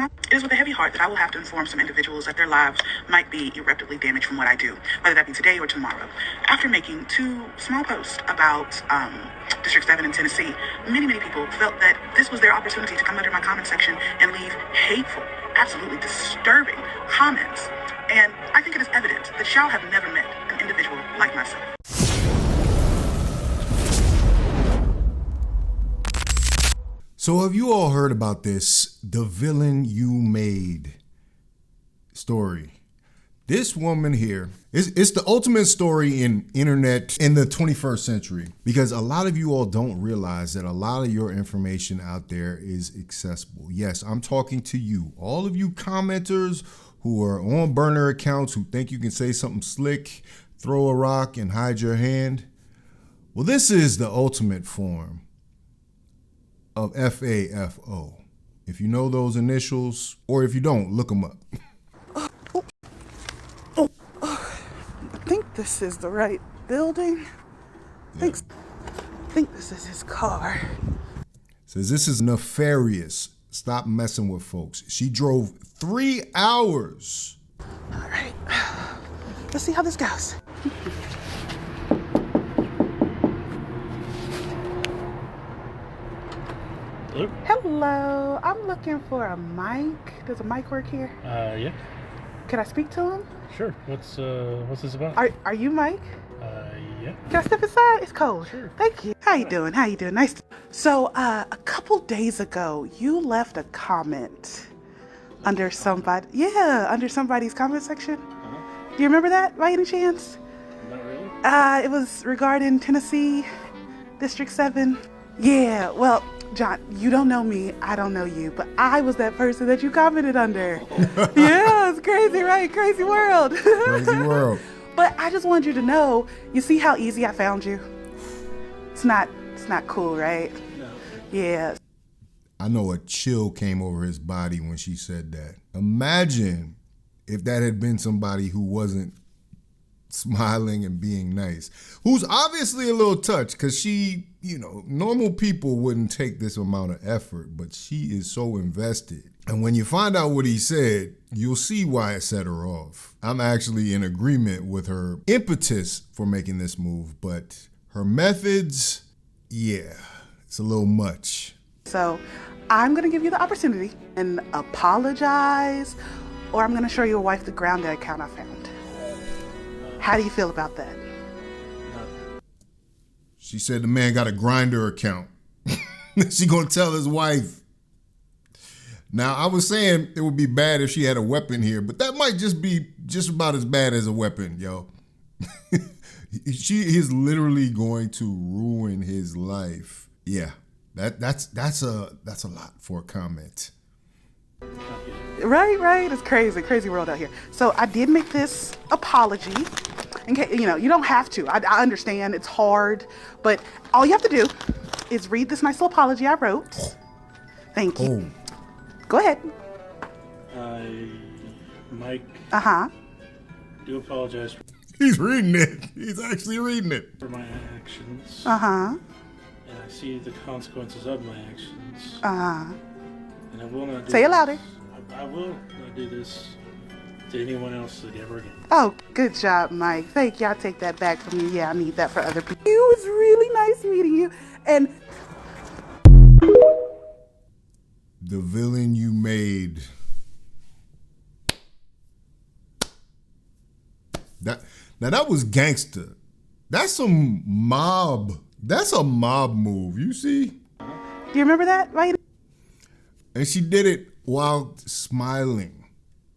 It is with a heavy heart that I will have to inform some individuals that their lives might be irreparably damaged from what I do, whether that be today or tomorrow. After making two small posts about District 7 in Tennessee, many people felt that this was their opportunity to come under my comment section and leave hateful, absolutely disturbing comments. And I think it is evident that y'all have never met an individual like myself. So have you all heard about this "the villain you made" story? This woman here, it's the ultimate story in internet in the 21st century, because a lot of you all don't realize that a lot of your information out there is accessible. Yes, I'm talking to you, all of you commenters who are on burner accounts who think you can say something slick, throw a rock and hide your hand. Well, this is the ultimate form of FAFO. If you know those initials, or if you don't, look them up. I think this is the right building. I think this is his car. Says this is nefarious. Stop messing with folks. She drove 3 hours. All right, let's see how this goes. Hello? Hello, I'm looking for a mic. Does a mic work here? Yeah, Can I speak to him? sure. What's this about? Are you Mike? Yeah. Can I step inside? It's cold. Sure. Thank you. How you doing? Nice to... So, a couple days ago, you left a comment under somebody's comment section. Do you remember that by any chance? Not really. It was regarding Tennessee, District 7. Yeah, well, John, you don't know me, I don't know you, but I was that person that you commented under. Yeah, it's crazy, right? Crazy world. Crazy world. But I just wanted you to know, you see how easy I found you? It's not cool, right? No. Yeah. I know a chill came over his body when she said that. Imagine if that had been somebody who wasn't smiling and being nice, who's obviously a little touched, because she, normal people wouldn't take this amount of effort, but she is so invested. And when you find out what he said, you'll see why it set her off. I'm actually in agreement with her impetus for making this move, but her methods, yeah, it's a little much. So I'm going to give you the opportunity and apologize, or I'm going to show your wife the grounded account I found. How do you feel about that? She said the man got a Grindr account. She gonna tell his wife. Now, I was saying it would be bad if she had a weapon here, but that might just be just about as bad as a weapon, yo. She is literally going to ruin his life. Yeah, that's a lot for a comment. Right. It's crazy world out here. So I did make this apology. In case, you don't have to. I understand it's hard, but all you have to do is read this nice little apology I wrote. Thank you. Oh, Go ahead. Mike, do apologize he's reading it. He's actually reading it. for my actions. Uh-huh. And I see the consequences of my actions. Uh-huh. And I will not do Say it this. louder. I will not do this to anyone else ever again. Oh, good job, Mike. Thank you. I'll take that back from you. Yeah, I need that for other people. It was really nice meeting you. And The villain you made. That was gangster. That's some mob. That's a mob move. You see? do you remember that, right? And she did it while smiling.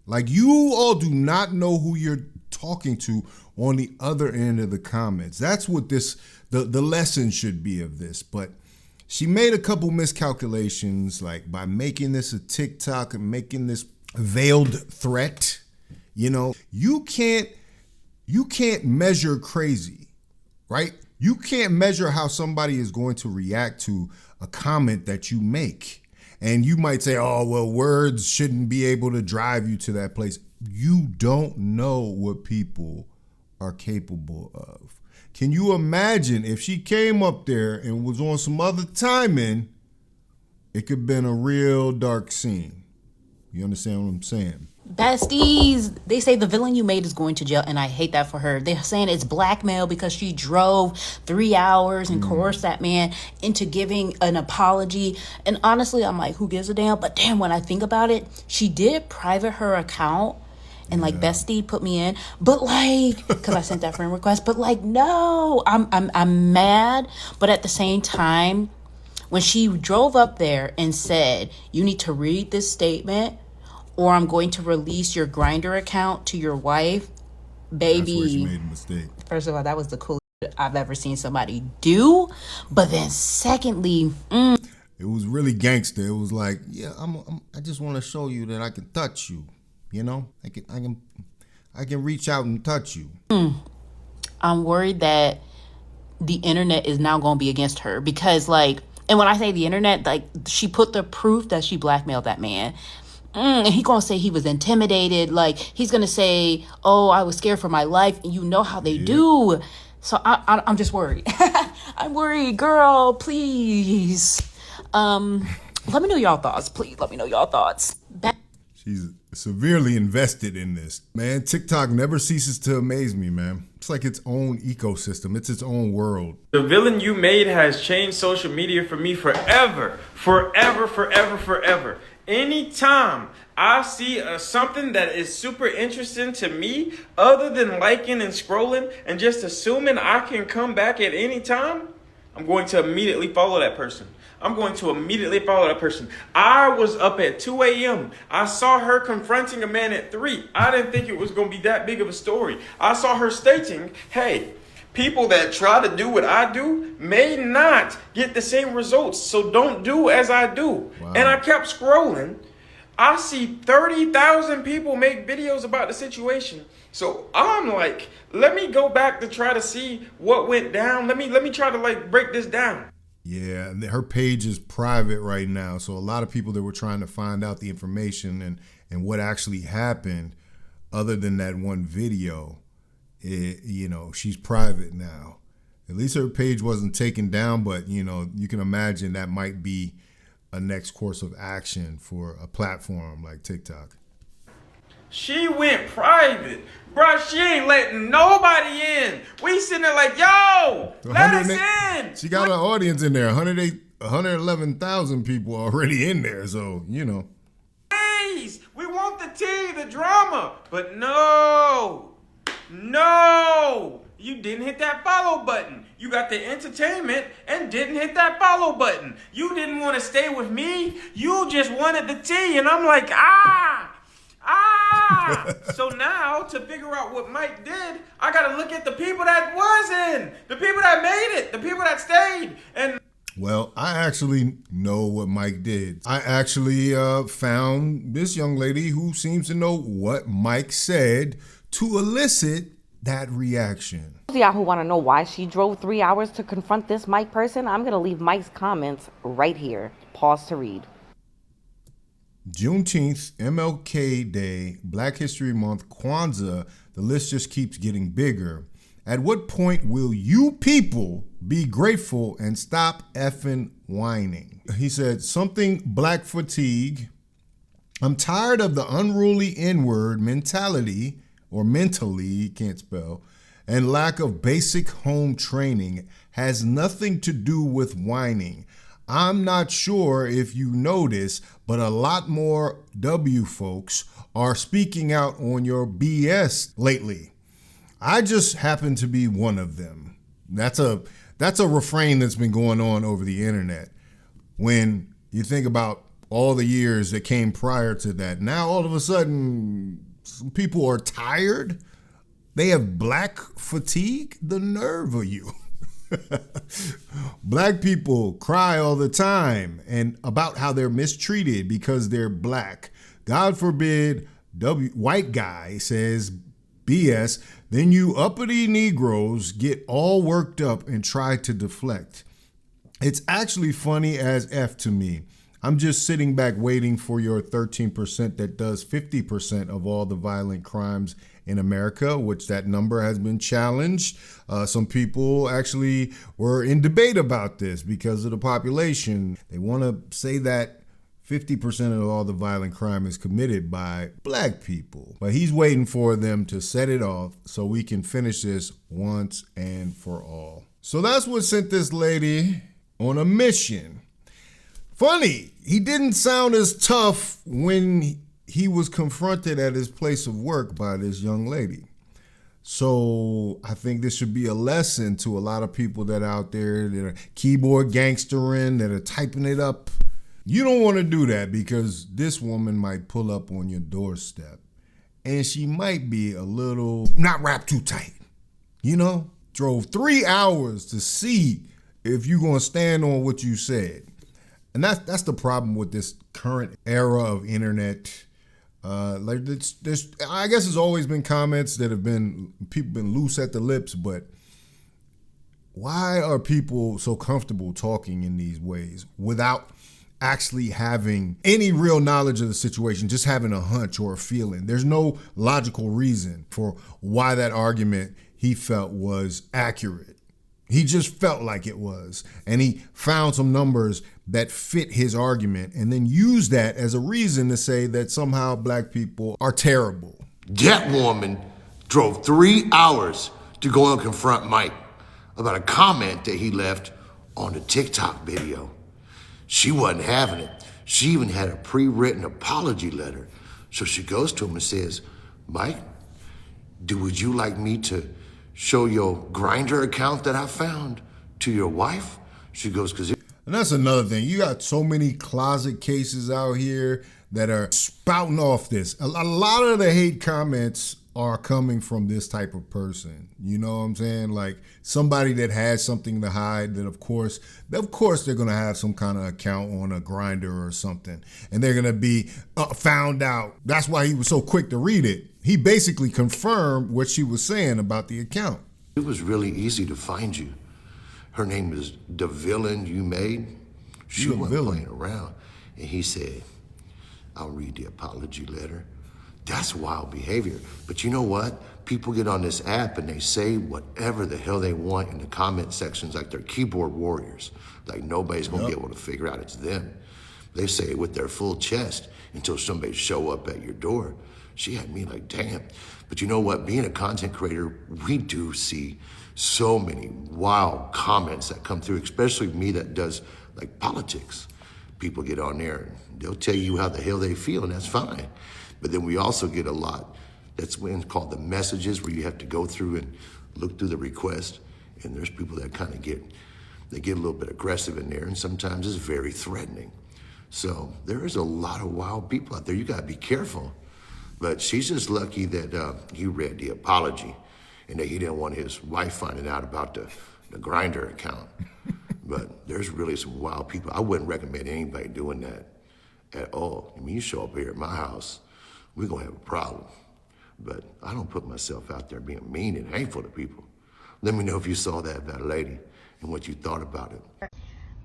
Like, you all do not know who you're talking to on the other end of the comments. That's what the lesson should be of this. But she made a couple miscalculations, like by making this a TikTok and making this veiled threat. You can't measure crazy, right? You can't measure how somebody is going to react to a comment that you make. And you might say, oh, well, words shouldn't be able to drive you to that place. You don't know what people are capable of. Can you imagine if she came up there and was on some other timing, it could have been a real dark scene. You understand what I'm saying? Besties, they say the villain you made is going to jail, and I hate that for her. They're saying it's blackmail because she drove 3 hours and coerced that man into giving an apology. And honestly, I'm like, who gives a damn? But damn, when I think about it, she did private her account and like Bestie put me in, but like, because I sent that friend request. But like, no, I'm mad. But at the same time, when she drove up there and said, "You need to read this statement, or I'm going to release your Grindr account to your wife," baby. That's where she made a mistake. First of all, that was the coolest I've ever seen somebody do. But then, secondly, It was really gangster. It was like, yeah, I just want to show you that I can touch you. You know, I can reach out and touch you. I'm worried that the internet is now going to be against her because, like, and when I say the internet, like, she put the proof that she blackmailed that man. And he gonna say he was intimidated. Like, he's gonna say, "Oh, I was scared for my life," and you know how they do. So I'm just worried. I'm worried, girl. Please, let me know y'all thoughts. Please let me know y'all thoughts. She's severely invested in this. Man, TikTok never ceases to amaze me, man. It's like its own ecosystem. It's its own world. The villain you made has changed social media for me forever. Forever, forever, forever. Anytime I see something that is super interesting to me, other than liking and scrolling and just assuming I can come back at any time, I'm going to immediately follow that person. I was up at 2 a.m. I saw her confronting a man at 3. I didn't think it was going to be that big of a story. I saw her stating, hey, people that try to do what I do may not get the same results, so don't do as I do. Wow. And I kept scrolling. I see 30,000 people make videos about the situation. So I'm like, let me go back to try to see what went down. Let me try to like break this down. Yeah, her page is private right now. So a lot of people that were trying to find out the information and what actually happened, other than that one video, she's private now. At least her page wasn't taken down, but, you can imagine that might be a next course of action for a platform like TikTok. She went private. Bruh, she ain't letting nobody in. We sitting there like, yo, let us in. She got an audience in there. 111,000 people already in there, so, Please, we want the tea, the drama. But no, you didn't hit that follow button. You got the entertainment and didn't hit that follow button. You didn't want to stay with me. You just wanted the tea. And I'm like, So now, to figure out what Mike did, I got to look at the people that wasn't, the people that made it, the people that stayed. And well, I actually know what Mike did. I actually found this young lady who seems to know what Mike said to elicit that reaction. Those of y'all who want to know why she drove 3 hours to confront this Mike person, I'm going to leave Mike's comments right here. Pause to read. Juneteenth, MLK Day, Black History Month, Kwanzaa, the list just keeps getting bigger. At what point will you people be grateful and stop effing whining? He said something black fatigue. I'm tired of the unruly N-word mentality, or mentally, can't spell, and lack of basic home training has nothing to do with whining. I'm not sure if you notice, but a lot more W folks are speaking out on your BS lately. I just happen to be one of them. That's a refrain that's been going on over the internet. When you think about all the years that came prior to that, now all of a sudden, some people are tired. They have black fatigue. The nerve of you. Black people cry all the time and about how they're mistreated because they're black. God forbid white guy says BS, then you uppity Negroes get all worked up and try to deflect. It's actually funny as F to me. I'm just sitting back waiting for your 13% that does 50% of all the violent crimes in America, which that number has been challenged. Some people actually were in debate about this because of the population. They want to say that 50% of all the violent crime is committed by black people. But he's waiting for them to set it off so we can finish this once and for all. So that's what sent this lady on a mission. Funny, he didn't sound as tough when he was confronted at his place of work by this young lady. So I think this should be a lesson to a lot of people that are out there that are keyboard gangstering, that are typing it up. You don't want to do that because this woman might pull up on your doorstep and she might be a little not wrapped too tight. You know, drove 3 hours to see if you're going to stand on what you said. And that's the problem with this current era of internet. I guess there's always been comments that people been loose at the lips, but why are people so comfortable talking in these ways without actually having any real knowledge of the situation, just having a hunch or a feeling? There's no logical reason for why that argument he felt was accurate. He just felt like it was. And he found some numbers that fit his argument and then used that as a reason to say that somehow black people are terrible. That woman drove 3 hours to go and confront Mike about a comment that he left on the TikTok video. She wasn't having it. She even had a pre-written apology letter. So she goes to him and says, Mike, would you like me to show your Grindr account that I found to your wife? She goes, and that's another thing. You got so many closet cases out here that are spouting off this. A lot of the hate comments are coming from this type of person. You know what I'm saying? Like somebody that has something to hide, that of course they're going to have some kind of account on a Grindr or something. And they're going to be found out. That's why he was so quick to read it. He basically confirmed what she was saying about the account. It was really easy to find you. Her name is the villain you made. She wasn't playing around. And he said, I'll read the apology letter. That's wild behavior. But you know what? People get on this app and they say whatever the hell they want in the comment sections like they're keyboard warriors. Like nobody's gonna be able to figure out it's them. They say it with their full chest until somebody show up at your door. She had me like, damn. But you know what? Being a content creator, we do see so many wild comments that come through, especially me that does like politics. People get on there and they'll tell you how the hell they feel, and that's fine. But then we also get a lot that's when it's called the messages, where you have to go through and look through the request. And there's people that kind of get a little bit aggressive in there, and sometimes it's very threatening. So there is a lot of wild people out there. You gotta be careful. But she's just lucky that he read the apology and that he didn't want his wife finding out about the Grindr account. But there's really some wild people. I wouldn't recommend anybody doing that at all. I mean, you show up here at my house, we're gonna have a problem. But I don't put myself out there being mean and hateful to people. Let me know if you saw that lady and what you thought about it.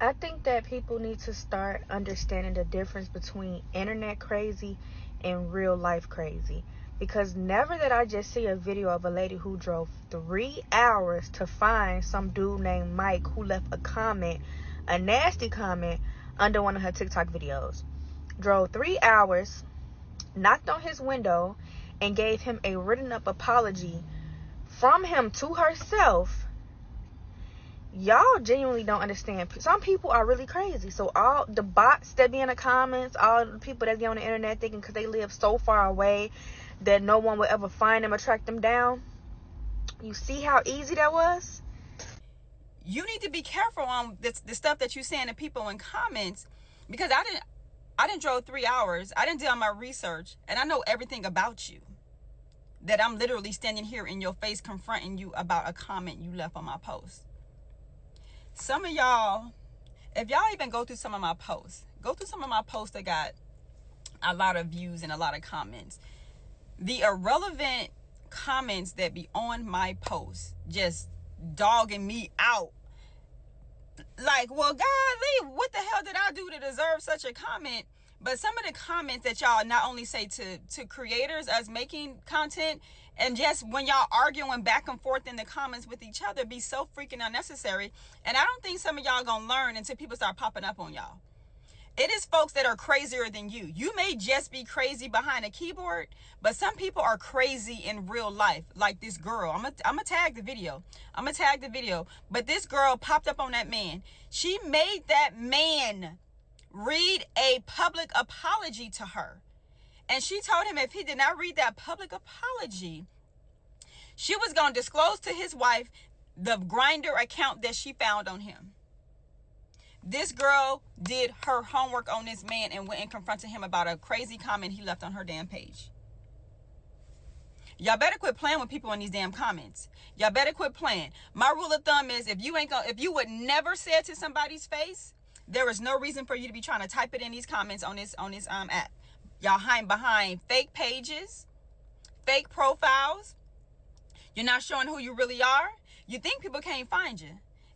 I think that people need to start understanding the difference between internet crazy and real life crazy. Because never did I just see a video of a lady who drove 3 hours to find some dude named Mike who left a comment, a nasty comment, under one of her TikTok videos. Drove 3 hours, knocked on his window, and gave him a written up apology from him to herself. Y'all genuinely don't understand. Some people are really crazy. So all the bots that be in the comments, all the people that be on the internet thinking because they live so far away that no one will ever find them or track them down. You see how easy that was? You need to be careful on the stuff that you're saying to people in comments, because I didn't drove 3 hours. I didn't do my research, and I know everything about you. That I'm literally standing here in your face confronting you about a comment you left on my post. Some of y'all, if y'all even go through some of my posts that got a lot of views and a lot of comments. The irrelevant comments that be on my post, just dogging me out. Like, well, golly, what the hell did I do to deserve such a comment? But some of the comments that y'all not only say to creators as making content, and just when y'all arguing back and forth in the comments with each other, be so freaking unnecessary. And I don't think some of y'all gonna learn until people start popping up on y'all. It is folks that are crazier than you. You may just be crazy behind a keyboard, but some people are crazy in real life. Like this girl. I'm gonna tag the video. But this girl popped up on that man. She made that man read a public apology to her. And she told him if he did not read that public apology, she was going to disclose to his wife the Grindr account that she found on him. This girl did her homework on this man and went and confronted him about a crazy comment he left on her damn page. Y'all better quit playing with people in these damn comments. Y'all better quit playing. My rule of thumb is if you would never say it to somebody's face, there is no reason for you to be trying to type it in these comments on this app. Y'all hide behind fake pages, fake profiles. You're not showing who you really are. You think people can't find you.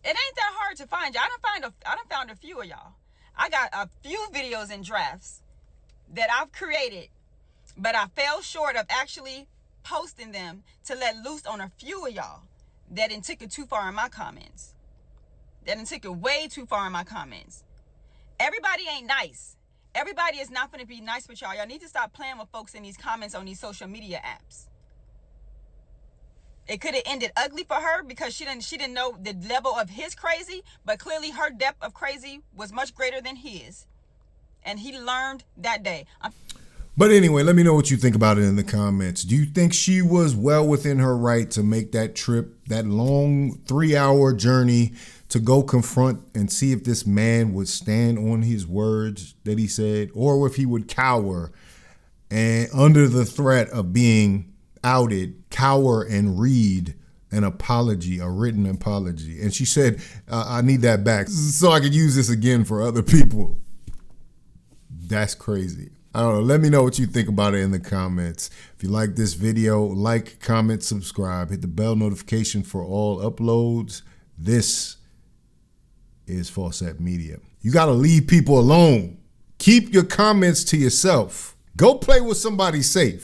It ain't that hard to find you. I done found a few of y'all. I got a few videos in drafts that I've created, but I fell short of actually posting them to let loose on a few of y'all that done took it too far in my comments. That done took it way too far in my comments. Everybody ain't nice. Everybody is not going to be nice with y'all. Y'all need to stop playing with folks in these comments on these social media apps. It could have ended ugly for her because she didn't know the level of his crazy, but clearly her depth of crazy was much greater than his. And he learned that day. But anyway, let me know what you think about it in the comments. Do you think she was well within her right to make that trip, that long 3-hour journey to go confront and see if this man would stand on his words that he said, or if he would cower and under the threat of being outed, cower and read an apology, a written apology? And she said, I need that back so I could use this again for other people. That's crazy. I don't know. Let me know what you think about it in the comments. If you like this video, like, comment, subscribe. Hit the bell notification for all uploads. This is Faucette Media. You got to leave people alone. Keep your comments to yourself. Go play with somebody safe.